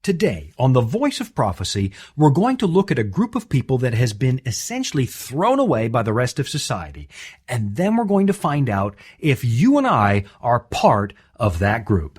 Today, on The Voice of Prophecy, we're going to look at a group of people that has been essentially thrown away by the rest of society. And then we're going to find out if you and I are part of that group.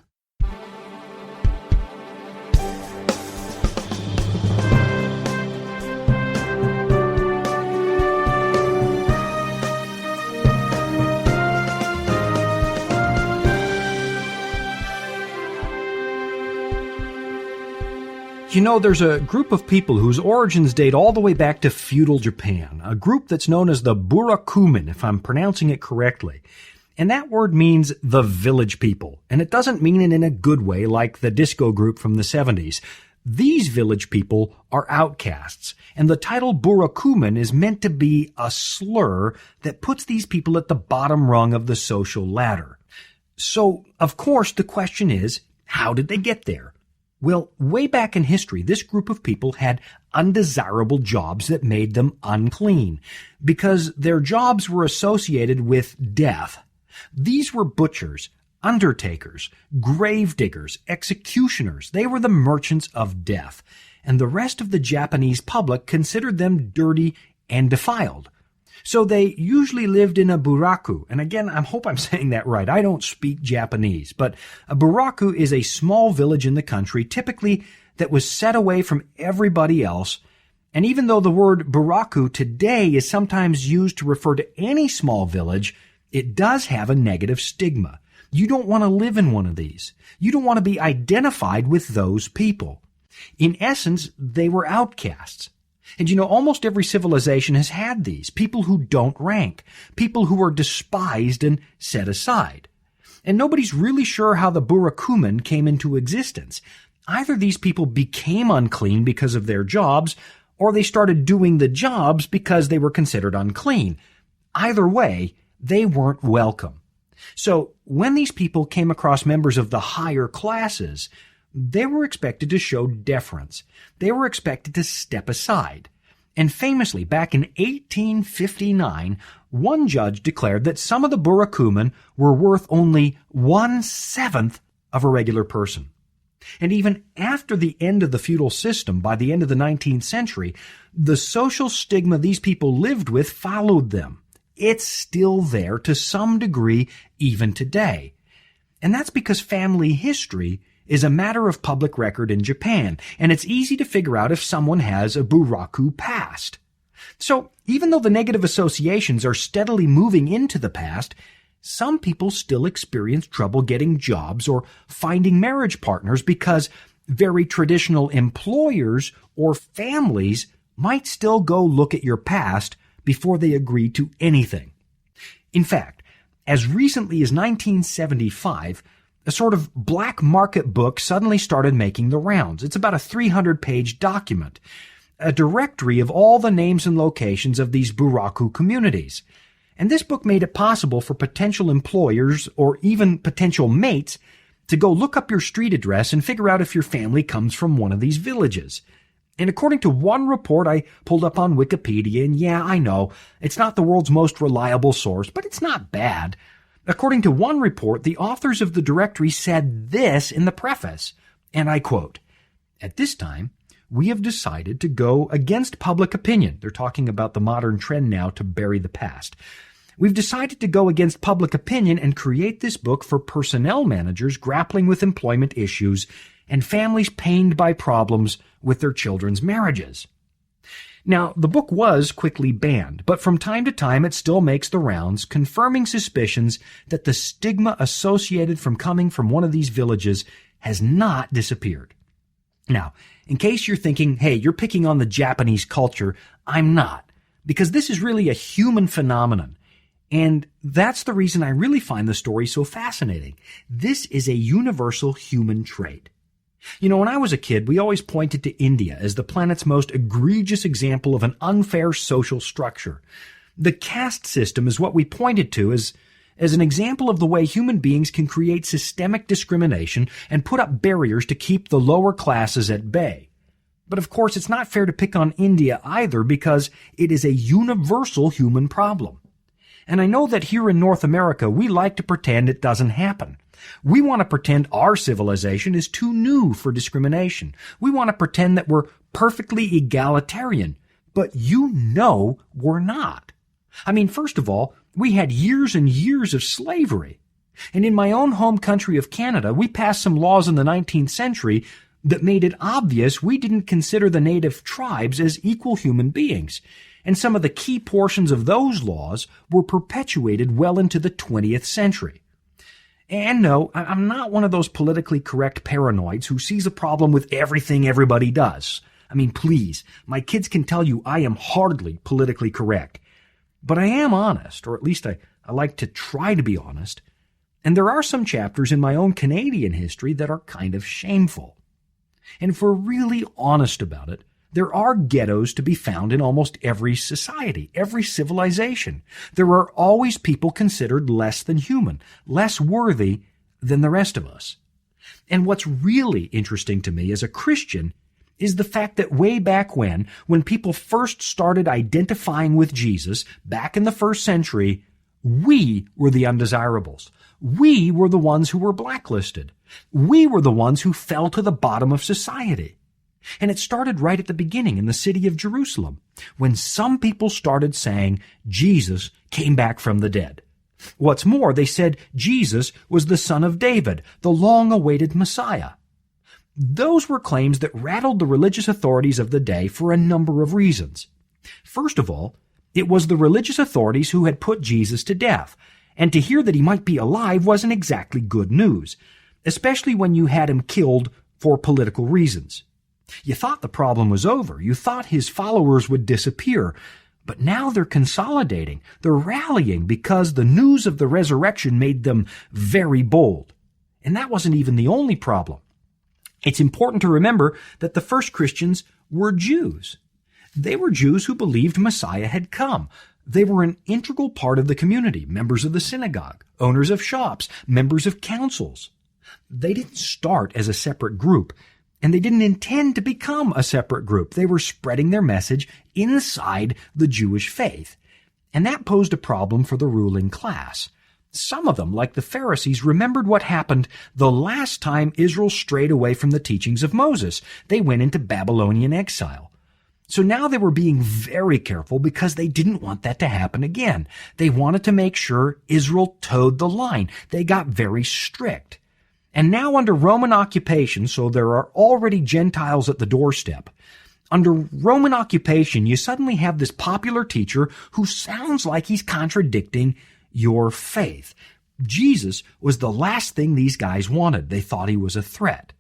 You know, there's a group of people whose origins date all the way back to feudal Japan, a group that's known as the Burakumin, if I'm pronouncing it correctly. And that word means the village people, and it doesn't mean it in a good way like the disco group from the 70s. These village people are outcasts, and the title Burakumin is meant to be a slur that puts these people at the bottom rung of the social ladder. So, of course, the question is, how did they get there? Well, way back in history, this group of people had undesirable jobs that made them unclean because their jobs were associated with death. These were butchers, undertakers, grave diggers, executioners. They were the merchants of death, and the rest of the Japanese public considered them dirty and defiled. So they usually lived in a buraku. And again, I hope I'm saying that right. I don't speak Japanese, but a buraku is a small village in the country, typically that was set away from everybody else. And even though the word buraku today is sometimes used to refer to any small village, it does have a negative stigma. You don't want to live in one of these. You don't want to be identified with those people. In essence, they were outcasts. And you know, almost every civilization has had these, people who don't rank, people who are despised and set aside. And nobody's really sure how the Burakumin came into existence. Either these people became unclean because of their jobs, or they started doing the jobs because they were considered unclean. Either way, they weren't welcome. So when these people came across members of the higher classes, they were expected to show deference. They were expected to step aside. And famously, back in 1859, one judge declared that some of the Burakumin were worth only 1/7 of a regular person. And even after the end of the feudal system, by the end of the 19th century, the social stigma these people lived with followed them. It's still there to some degree even today. And that's because family history is a matter of public record in Japan, and it's easy to figure out if someone has a buraku past. So, even though the negative associations are steadily moving into the past, some people still experience trouble getting jobs or finding marriage partners because very traditional employers or families might still go look at your past before they agree to anything. In fact, as recently as 1975, a sort of black market book suddenly started making the rounds. It's about a 300-page document, a directory of all the names and locations of these buraku communities. And this book made it possible for potential employers or even potential mates to go look up your street address and figure out if your family comes from one of these villages. And according to one report I pulled up on Wikipedia, and yeah, I know, it's not the world's most reliable source, but it's not bad. According to one report, the authors of the directory said this in the preface, and I quote, "At this time, we have decided to go against public opinion." They're talking about the modern trend now to bury the past. "We've decided to go against public opinion and create this book for personnel managers grappling with employment issues and families pained by problems with their children's marriages." Now, the book was quickly banned, but from time to time it still makes the rounds, confirming suspicions that the stigma associated from coming from one of these villages has not disappeared. Now, in case you're thinking, hey, you're picking on the Japanese culture, I'm not, because this is really a human phenomenon. And that's the reason I really find the story so fascinating. This is a universal human trait. You know, when I was a kid, we always pointed to India as the planet's most egregious example of an unfair social structure. The caste system is what we pointed to as an example of the way human beings can create systemic discrimination and put up barriers to keep the lower classes at bay. But of course, it's not fair to pick on India either because it is a universal human problem. And I know that here in North America, we like to pretend it doesn't happen. We want to pretend our civilization is too new for discrimination. We want to pretend that we're perfectly egalitarian, but you know we're not. I mean, first of all, we had years and years of slavery. And in my own home country of Canada, we passed some laws in the 19th century that made it obvious we didn't consider the native tribes as equal human beings. And some of the key portions of those laws were perpetuated well into the 20th century. And no, I'm not one of those politically correct paranoids who sees a problem with everything everybody does. I mean, please, my kids can tell you I am hardly politically correct. But I am honest, or at least I like to try to be honest. And there are some chapters in my own Canadian history that are kind of shameful. And if we're really honest about it, there are ghettos to be found in almost every society, every civilization. There are always people considered less than human, less worthy than the rest of us. And what's really interesting to me as a Christian is the fact that way back when people first started identifying with Jesus, back in the first century, we were the undesirables. We were the ones who were blacklisted. We were the ones who fell to the bottom of society. And it started right at the beginning in the city of Jerusalem, when some people started saying Jesus came back from the dead. What's more, they said Jesus was the son of David, the long-awaited Messiah. Those were claims that rattled the religious authorities of the day for a number of reasons. First of all, it was the religious authorities who had put Jesus to death, and to hear that he might be alive wasn't exactly good news, especially when you had him killed for political reasons. You thought the problem was over. You thought his followers would disappear. But now they're consolidating. They're rallying because the news of the resurrection made them very bold. And that wasn't even the only problem. It's important to remember that the first Christians were Jews. They were Jews who believed Messiah had come. They were an integral part of the community, members of the synagogue, owners of shops, members of councils. They didn't start as a separate group. And they didn't intend to become a separate group. They were spreading their message inside the Jewish faith. And that posed a problem for the ruling class. Some of them, like the Pharisees, remembered what happened the last time Israel strayed away from the teachings of Moses. They went into Babylonian exile. So now they were being very careful because they didn't want that to happen again. They wanted to make sure Israel toed the line. They got very strict. And now under Roman occupation, so there are already Gentiles at the doorstep. Under Roman occupation, you suddenly have this popular teacher who sounds like he's contradicting your faith. Jesus was the last thing these guys wanted. They thought he was a threat.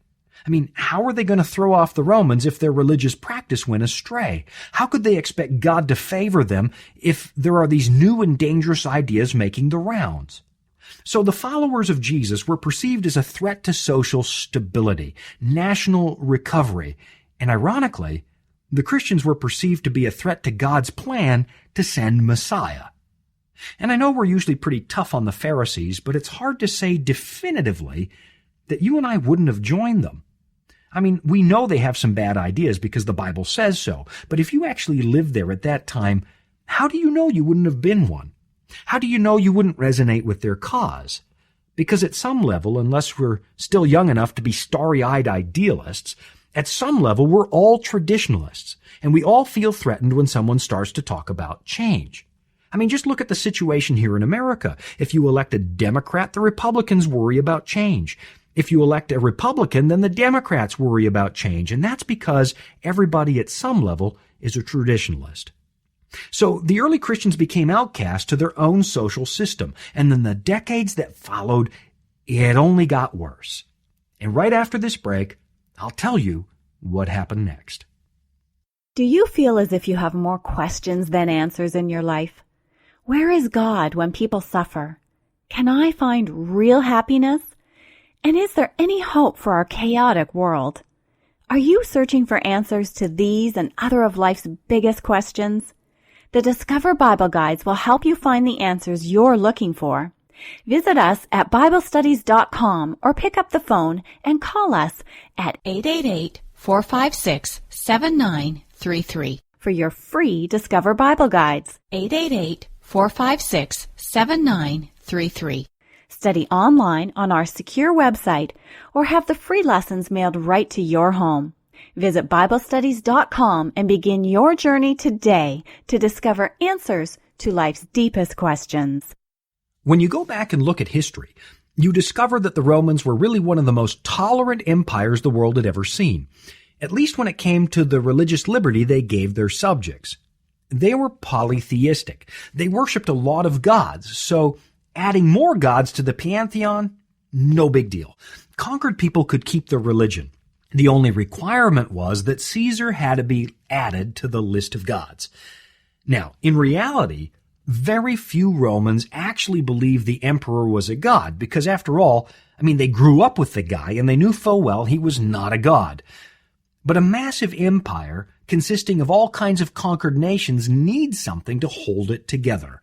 I mean, how are they going to throw off the Romans if their religious practice went astray? How could they expect God to favor them if there are these new and dangerous ideas making the rounds? So the followers of Jesus were perceived as a threat to social stability, national recovery, and ironically, the Christians were perceived to be a threat to God's plan to send Messiah. And I know we're usually pretty tough on the Pharisees, but it's hard to say definitively that you and I wouldn't have joined them. I mean, we know they have some bad ideas because the Bible says so, but if you actually lived there at that time, how do you know you wouldn't have been one? How do you know you wouldn't resonate with their cause? Because at some level, unless we're still young enough to be starry-eyed idealists, at some level we're all traditionalists, and we all feel threatened when someone starts to talk about change. I mean, just look at the situation here in America. If you elect a Democrat, the Republicans worry about change. If you elect a Republican, then the Democrats worry about change, and that's because everybody at some level is a traditionalist. So the early Christians became outcast to their own social system, and then the decades that followed, it only got worse. And right after this break, I'll tell you what happened next. Do you feel as if you have more questions than answers in your life? Where is God when people suffer? Can I find real happiness? And is there any hope for our chaotic world? Are you searching for answers to these and other of life's biggest questions? The Discover Bible Guides will help you find the answers you're looking for. Visit us at BibleStudies.com or pick up the phone and call us at 888-456-7933 for your free Discover Bible Guides. 888-456-7933. Study online on our secure website or have the free lessons mailed right to your home. Visit BibleStudies.com and begin your journey today to discover answers to life's deepest questions. When you go back and look at history, you discover that the Romans were really one of the most tolerant empires the world had ever seen, at least when it came to the religious liberty they gave their subjects. They were polytheistic. They worshipped a lot of gods, so adding more gods to the pantheon, no big deal. Conquered people could keep their religion. The only requirement was that Caesar had to be added to the list of gods. Now, in reality, very few Romans actually believed the emperor was a god because, after all, they grew up with the guy and they knew full well he was not a god. But a massive empire consisting of all kinds of conquered nations needs something to hold it together.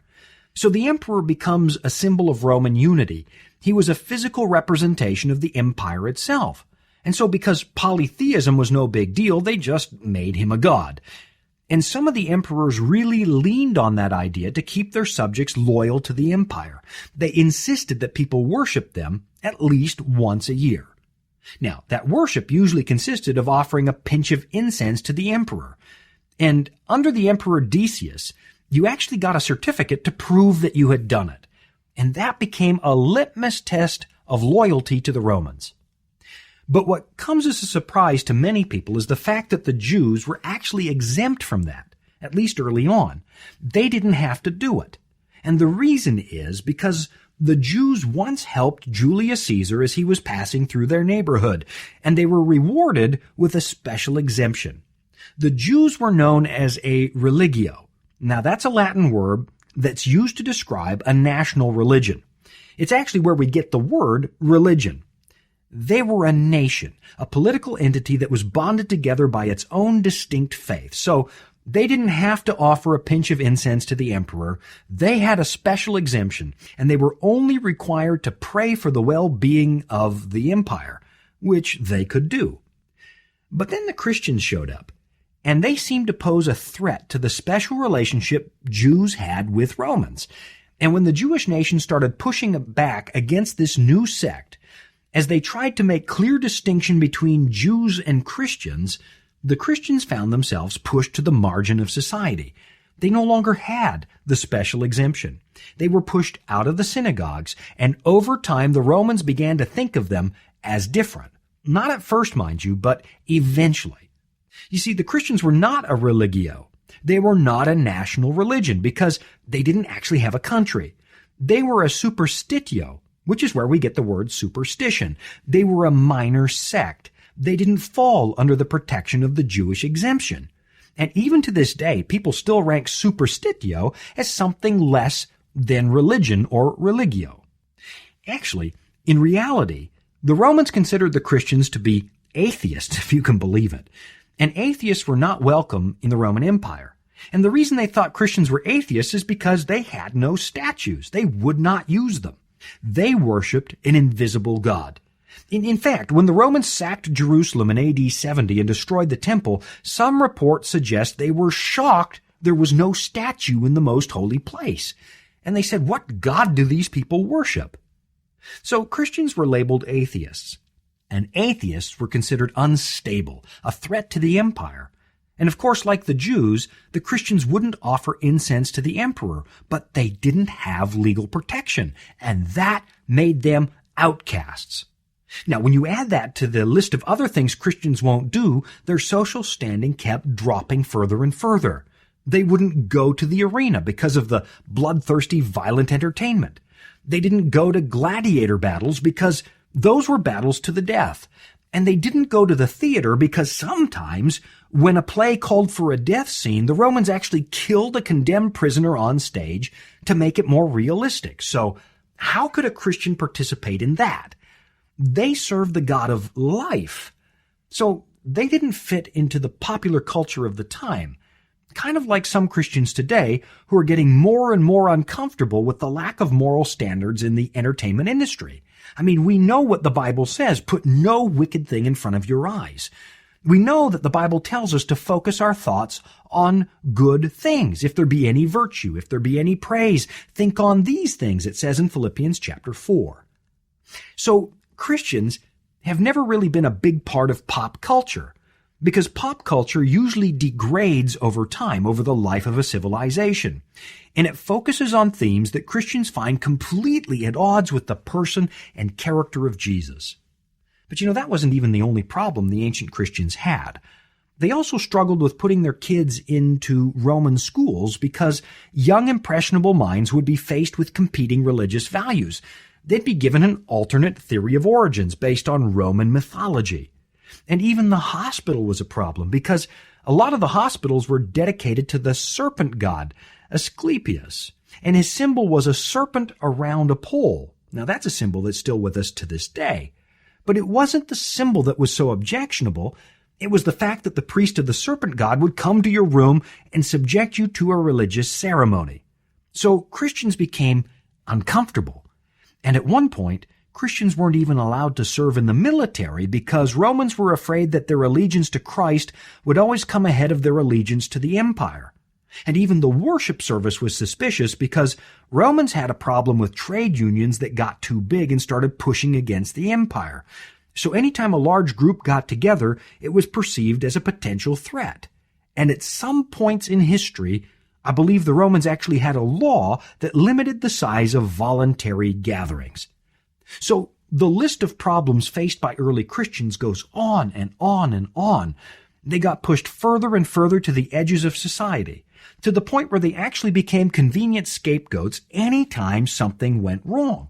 So the emperor becomes a symbol of Roman unity. He was a physical representation of the empire itself. And so because polytheism was no big deal, they just made him a god. And some of the emperors really leaned on that idea to keep their subjects loyal to the empire. They insisted that people worship them at least once a year. Now, that worship usually consisted of offering a pinch of incense to the emperor. And under the Emperor Decius, you actually got a certificate to prove that you had done it. And that became a litmus test of loyalty to the Romans. But what comes as a surprise to many people is the fact that the Jews were actually exempt from that, at least early on. They didn't have to do it. And the reason is because the Jews once helped Julius Caesar as he was passing through their neighborhood, and they were rewarded with a special exemption. The Jews were known as a religio. Now, that's a Latin word that's used to describe a national religion. It's actually where we get the word religion. They were a nation, a political entity that was bonded together by its own distinct faith. So they didn't have to offer a pinch of incense to the emperor. They had a special exemption, and they were only required to pray for the well-being of the empire, which they could do. But then the Christians showed up, and they seemed to pose a threat to the special relationship Jews had with Romans. And when the Jewish nation started pushing back against this new sect, as they tried to make clear distinction between Jews and Christians, the Christians found themselves pushed to the margin of society. They no longer had the special exemption. They were pushed out of the synagogues, and over time the Romans began to think of them as different. Not at first, mind you, but eventually. You see, the Christians were not a religio. They were not a national religion because they didn't actually have a country. They were a superstitio, which is where we get the word superstition. They were a minor sect. They didn't fall under the protection of the Jewish exemption. And even to this day, people still rank superstitio as something less than religion or religio. Actually, in reality, the Romans considered the Christians to be atheists, if you can believe it. And atheists were not welcome in the Roman Empire. And the reason they thought Christians were atheists is because they had no statues. They would not use them. They worshipped an invisible God. In fact, when the Romans sacked Jerusalem in AD 70 and destroyed the temple, some reports suggest they were shocked there was no statue in the most holy place. And they said, what God do these people worship? So Christians were labeled atheists. And atheists were considered unstable, a threat to the empire. And of course, like the Jews, the Christians wouldn't offer incense to the emperor, but they didn't have legal protection, and that made them outcasts. Now, when you add that to the list of other things Christians won't do, their social standing kept dropping further and further. They wouldn't go to the arena because of the bloodthirsty, violent entertainment. They didn't go to gladiator battles because those were battles to the death. And they didn't go to the theater because sometimes when a play called for a death scene, the Romans actually killed a condemned prisoner on stage to make it more realistic. So how could a Christian participate in that? They served the God of life. So they didn't fit into the popular culture of the time. Kind of like some Christians today who are getting more and more uncomfortable with the lack of moral standards in the entertainment industry. I mean, we know what the Bible says, put no wicked thing in front of your eyes. We know that the Bible tells us to focus our thoughts on good things. If there be any virtue, if there be any praise, think on these things, it says in Philippians chapter 4. So Christians have never really been a big part of pop culture, because pop culture usually degrades over time, over the life of a civilization. And it focuses on themes that Christians find completely at odds with the person and character of Jesus. But that wasn't even the only problem the ancient Christians had. They also struggled with putting their kids into Roman schools because young impressionable minds would be faced with competing religious values. They'd be given an alternate theory of origins based on Roman mythology. And even the hospital was a problem because a lot of the hospitals were dedicated to the serpent god, Asclepius, and his symbol was a serpent around a pole. Now that's a symbol that's still with us to this day. But it wasn't the symbol that was so objectionable. It was the fact that the priest of the serpent god would come to your room and subject you to a religious ceremony. So Christians became uncomfortable. And at one point, Christians weren't even allowed to serve in the military because Romans were afraid that their allegiance to Christ would always come ahead of their allegiance to the empire. And even the worship service was suspicious because Romans had a problem with trade unions that got too big and started pushing against the empire. So anytime a large group got together, it was perceived as a potential threat. And at some points in history, I believe the Romans actually had a law that limited the size of voluntary gatherings. So the list of problems faced by early Christians goes on and on and on. They got pushed further and further to the edges of society, to the point where they actually became convenient scapegoats anytime something went wrong.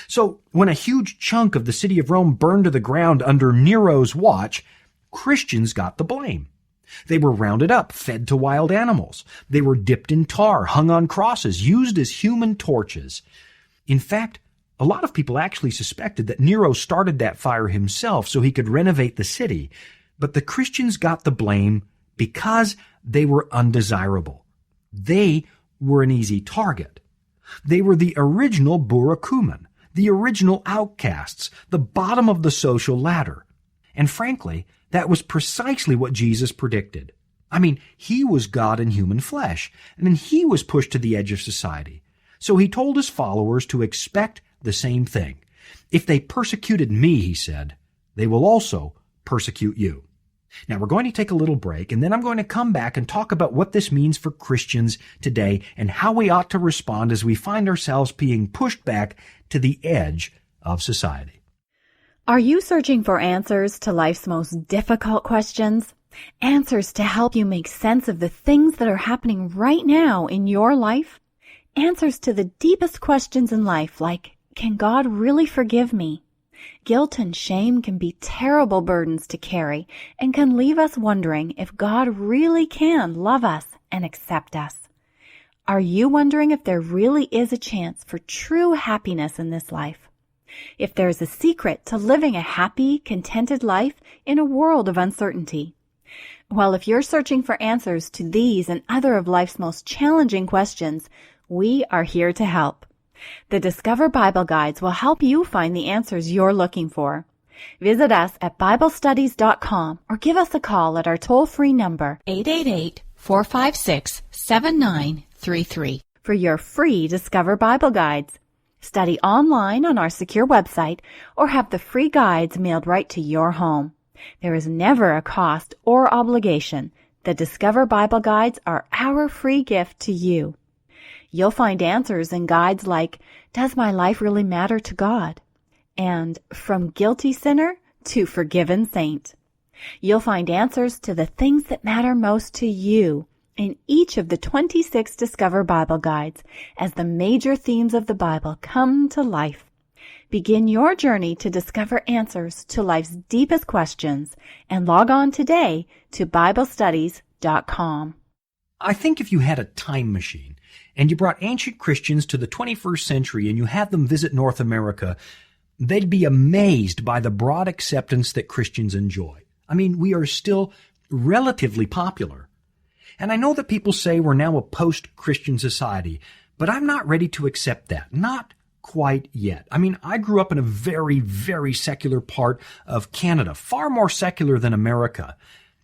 So when a huge chunk of the city of Rome burned to the ground under Nero's watch, Christians got the blame. They were rounded up, fed to wild animals. They were dipped in tar, hung on crosses, used as human torches. In fact, a lot of people actually suspected that Nero started that fire himself so he could renovate the city. But the Christians got the blame because they were undesirable. They were an easy target. They were the original Burakumen, the original outcasts, the bottom of the social ladder. And frankly, that was precisely what Jesus predicted. I mean, he was God in human flesh, and then he was pushed to the edge of society. So he told his followers to expect the same thing. If they persecuted me, he said, they will also persecute you. Now we're going to take a little break, and then I'm going to come back and talk about what this means for Christians today and how we ought to respond as we find ourselves being pushed back to the edge of society. Are you searching for answers to life's most difficult questions? Answers to help you make sense of the things that are happening right now in your life? Answers to the deepest questions in life, like, can God really forgive me? Guilt and shame can be terrible burdens to carry and can leave us wondering if God really can love us and accept us. Are you wondering if there really is a chance for true happiness in this life? If there's a secret to living a happy, contented life in a world of uncertainty? Well, if you're searching for answers to these and other of life's most challenging questions, we are here to help. The Discover Bible Guides will help you find the answers you're looking for. Visit us at BibleStudies.com or give us a call at our toll-free number 888-456-7933 for your free Discover Bible Guides. Study online on our secure website or have the free guides mailed right to your home. There is never a cost or obligation. The Discover Bible Guides are our free gift to you. You'll find answers in guides like, Does my life really matter to God? And From Guilty Sinner to Forgiven Saint. You'll find answers to the things that matter most to you in each of the 26 Discover Bible Guides as the major themes of the Bible come to life. Begin your journey to discover answers to life's deepest questions and log on today to BibleStudies.com. I think if you had a time machine and you brought ancient Christians to the 21st century and you had them visit North America, they'd be amazed by the broad acceptance that Christians enjoy. I mean, we are still relatively popular. And I know that people say we're now a post-Christian society, but I'm not ready to accept that. Not quite yet. I mean, I grew up in a very, very secular part of Canada, far more secular than America.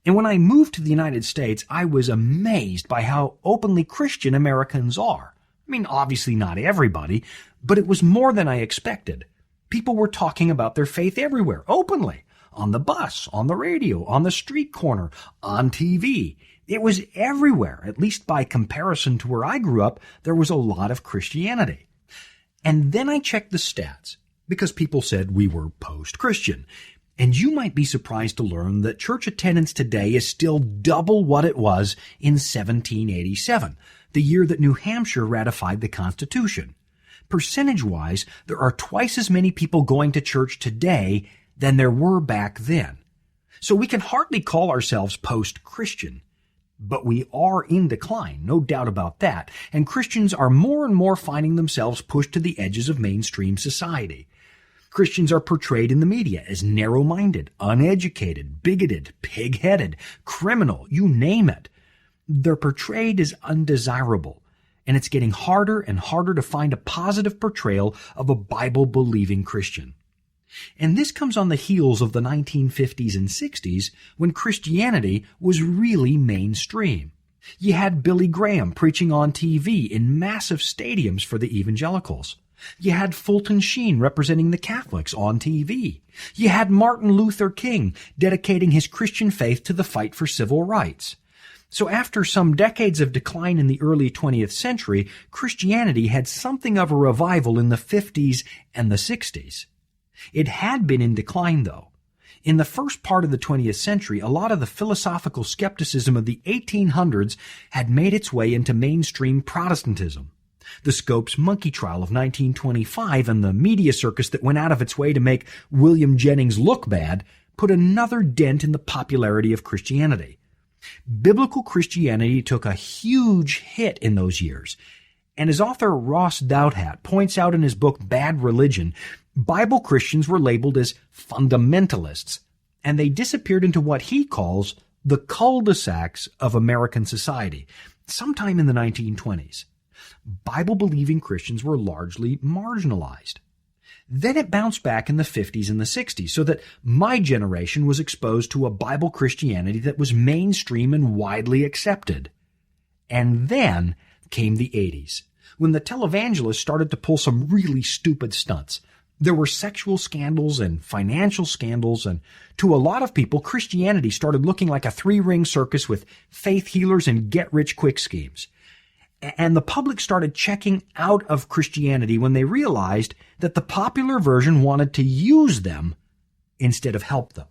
And when I moved to the United States, I was amazed by how openly Christian Americans are. I mean, obviously not everybody, but it was more than I expected. People were talking about their faith everywhere, openly. On the bus, on the radio, on the street corner, on TV. It was everywhere. At least by comparison to where I grew up, there was a lot of Christianity. And then I checked the stats, because people said we were post-Christian. And you might be surprised to learn that church attendance today is still double what it was in 1787, the year that New Hampshire ratified the Constitution. Percentage-wise, there are twice as many people going to church today than there were back then. So we can hardly call ourselves post-Christian. But we are in decline, no doubt about that, and Christians are more and more finding themselves pushed to the edges of mainstream society. Christians are portrayed in the media as narrow-minded, uneducated, bigoted, pig-headed, criminal, you name it. They're portrayed as undesirable, and it's getting harder and harder to find a positive portrayal of a Bible-believing Christian. And this comes on the heels of the 1950s and 60s when Christianity was really mainstream. You had Billy Graham preaching on TV in massive stadiums for the evangelicals. You had Fulton Sheen representing the Catholics on TV. You had Martin Luther King dedicating his Christian faith to the fight for civil rights. So after some decades of decline in the early 20th century, Christianity had something of a revival in the 50s and the 60s. It had been in decline, though. In the first part of the 20th century, a lot of the philosophical skepticism of the 1800s had made its way into mainstream Protestantism. The Scopes monkey trial of 1925 and the media circus that went out of its way to make William Jennings look bad put another dent in the popularity of Christianity. Biblical Christianity took a huge hit in those years. And as author Ross Douthat points out in his book Bad Religion, Bible Christians were labeled as fundamentalists, and they disappeared into what he calls the cul-de-sacs of American society, sometime in the 1920s. Bible-believing Christians were largely marginalized. Then it bounced back in the 50s and the 60s, so that my generation was exposed to a Bible Christianity that was mainstream and widely accepted. And then came the 80s, when the televangelists started to pull some really stupid stunts. There were sexual scandals and financial scandals, and to a lot of people, Christianity started looking like a three-ring circus with faith healers and get-rich-quick schemes. And the public started checking out of Christianity when they realized that the popular version wanted to use them instead of help them.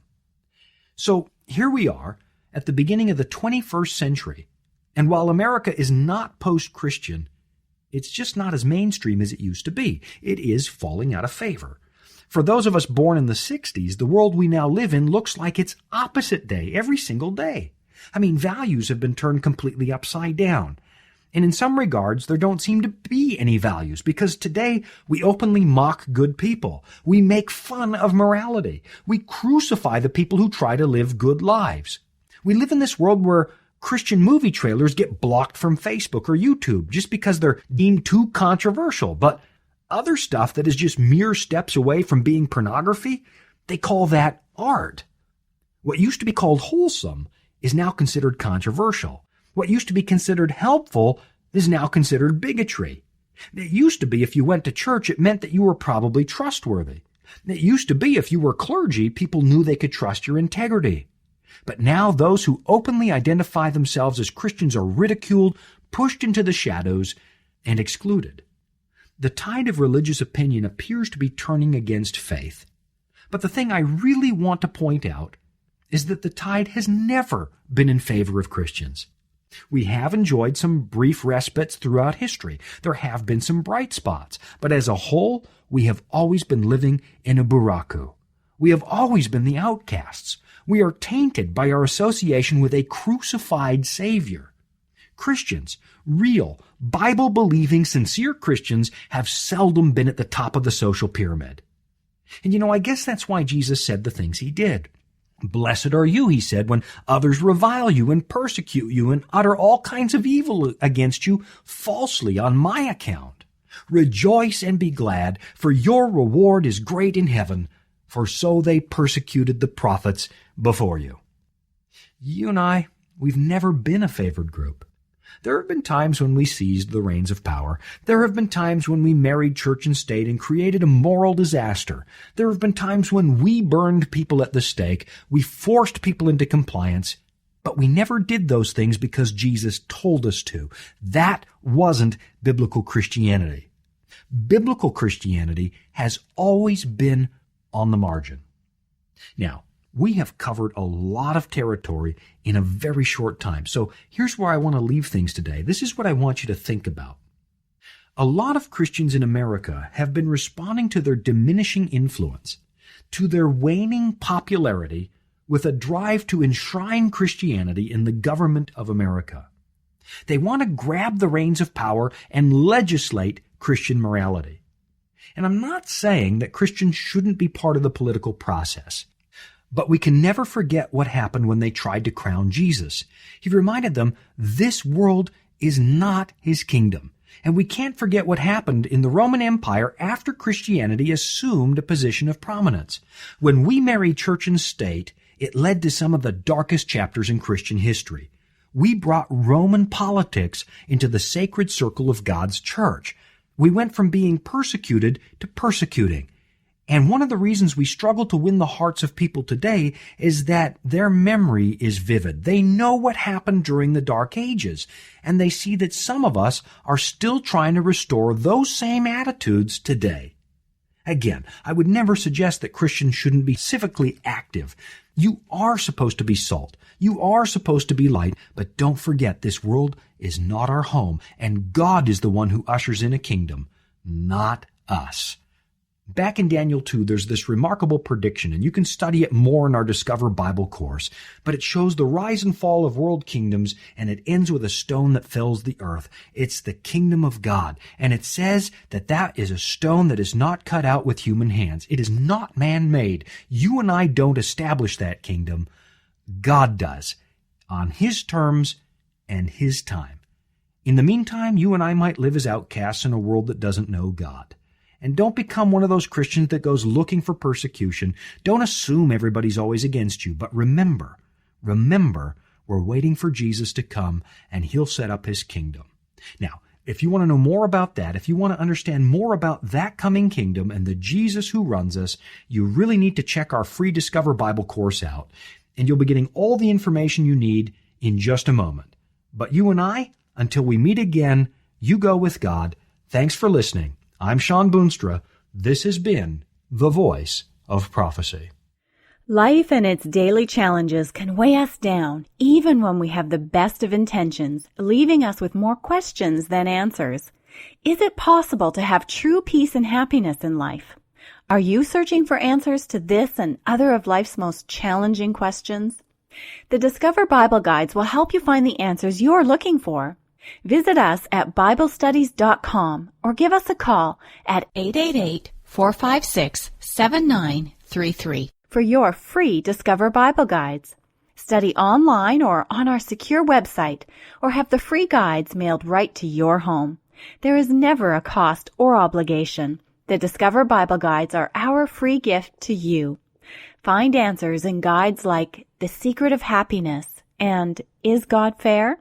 So here we are at the beginning of the 21st century, and while America is not post-Christian, it's just not as mainstream as it used to be. It is falling out of favor. For those of us born in the 60s, the world we now live in looks like its opposite day every single day. I mean, values have been turned completely upside down. And in some regards, there don't seem to be any values, because today we openly mock good people. We make fun of morality. We crucify the people who try to live good lives. We live in this world where Christian movie trailers get blocked from Facebook or YouTube just because they're deemed too controversial. But other stuff that is just mere steps away from being pornography, they call that art. What used to be called wholesome is now considered controversial. What used to be considered helpful is now considered bigotry. It used to be if you went to church, it meant that you were probably trustworthy. It used to be if you were clergy, people knew they could trust your integrity. But now those who openly identify themselves as Christians are ridiculed, pushed into the shadows, and excluded. The tide of religious opinion appears to be turning against faith. But the thing I really want to point out is that the tide has never been in favor of Christians. We have enjoyed some brief respites throughout history. There have been some bright spots. But as a whole, we have always been living in a buraku. We have always been the outcasts. We are tainted by our association with a crucified Savior. Christians, real, Bible-believing, sincere Christians, have seldom been at the top of the social pyramid. And I guess that's why Jesus said the things he did. Blessed are you, he said, when others revile you and persecute you and utter all kinds of evil against you falsely on my account. Rejoice and be glad, for your reward is great in heaven, for so they persecuted the prophets before you. You and I, we've never been a favored group. There have been times when we seized the reins of power. There have been times when we married church and state and created a moral disaster. There have been times when we burned people at the stake. We forced people into compliance. But we never did those things because Jesus told us to. That wasn't biblical Christianity. Biblical Christianity has always been on the margin. Now, we have covered a lot of territory in a very short time. So here's where I want to leave things today. This is what I want you to think about. A lot of Christians in America have been responding to their diminishing influence, to their waning popularity, with a drive to enshrine Christianity in the government of America. They want to grab the reins of power and legislate Christian morality. And I'm not saying that Christians shouldn't be part of the political process. But we can never forget what happened when they tried to crown Jesus. He reminded them, this world is not his kingdom. And we can't forget what happened in the Roman Empire after Christianity assumed a position of prominence. When we married church and state, it led to some of the darkest chapters in Christian history. We brought Roman politics into the sacred circle of God's church. We went from being persecuted to persecuting. And one of the reasons we struggle to win the hearts of people today is that their memory is vivid. They know what happened during the Dark Ages, and they see that some of us are still trying to restore those same attitudes today. Again, I would never suggest that Christians shouldn't be civically active. You are supposed to be salt. You are supposed to be light, but don't forget this world is not our home, and God is the one who ushers in a kingdom, not us. Back in Daniel 2, there's this remarkable prediction, and you can study it more in our Discover Bible course, but it shows the rise and fall of world kingdoms, and it ends with a stone that fills the earth. It's the kingdom of God, and it says that that is a stone that is not cut out with human hands. It is not man-made. You and I don't establish that kingdom. God does, on his terms and his time. In the meantime, you and I might live as outcasts in a world that doesn't know God. And don't become one of those Christians that goes looking for persecution. Don't assume everybody's always against you. But remember, we're waiting for Jesus to come and he'll set up his kingdom. Now, if you want to know more about that, if you want to understand more about that coming kingdom and the Jesus who runs us, you really need to check our free Discover Bible course out. And you'll be getting all the information you need in just a moment. But you and I, until we meet again, you go with God. Thanks for listening. I'm Shawn Boonstra. This has been The Voice of Prophecy. Life and its daily challenges can weigh us down, even when we have the best of intentions, leaving us with more questions than answers. Is it possible to have true peace and happiness in life? Are you searching for answers to this and other of life's most challenging questions? The Discover Bible Guides will help you find the answers you're looking for. Visit us at BibleStudies.com or give us a call at 888-456-7933 for your free Discover Bible Guides. Study online or on our secure website, or have the free guides mailed right to your home. There is never a cost or obligation. The Discover Bible Guides are our free gift to you. Find answers in guides like The Secret of Happiness and Is God Fair?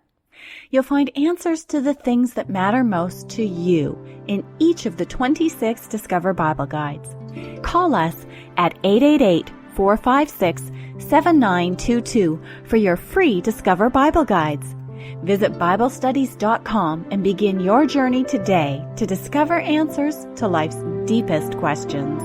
You'll find answers to the things that matter most to you in each of the 26 Discover Bible Guides. Call us at 888-456-7922 for your free Discover Bible Guides. Visit BibleStudies.com and begin your journey today to discover answers to life's deepest questions.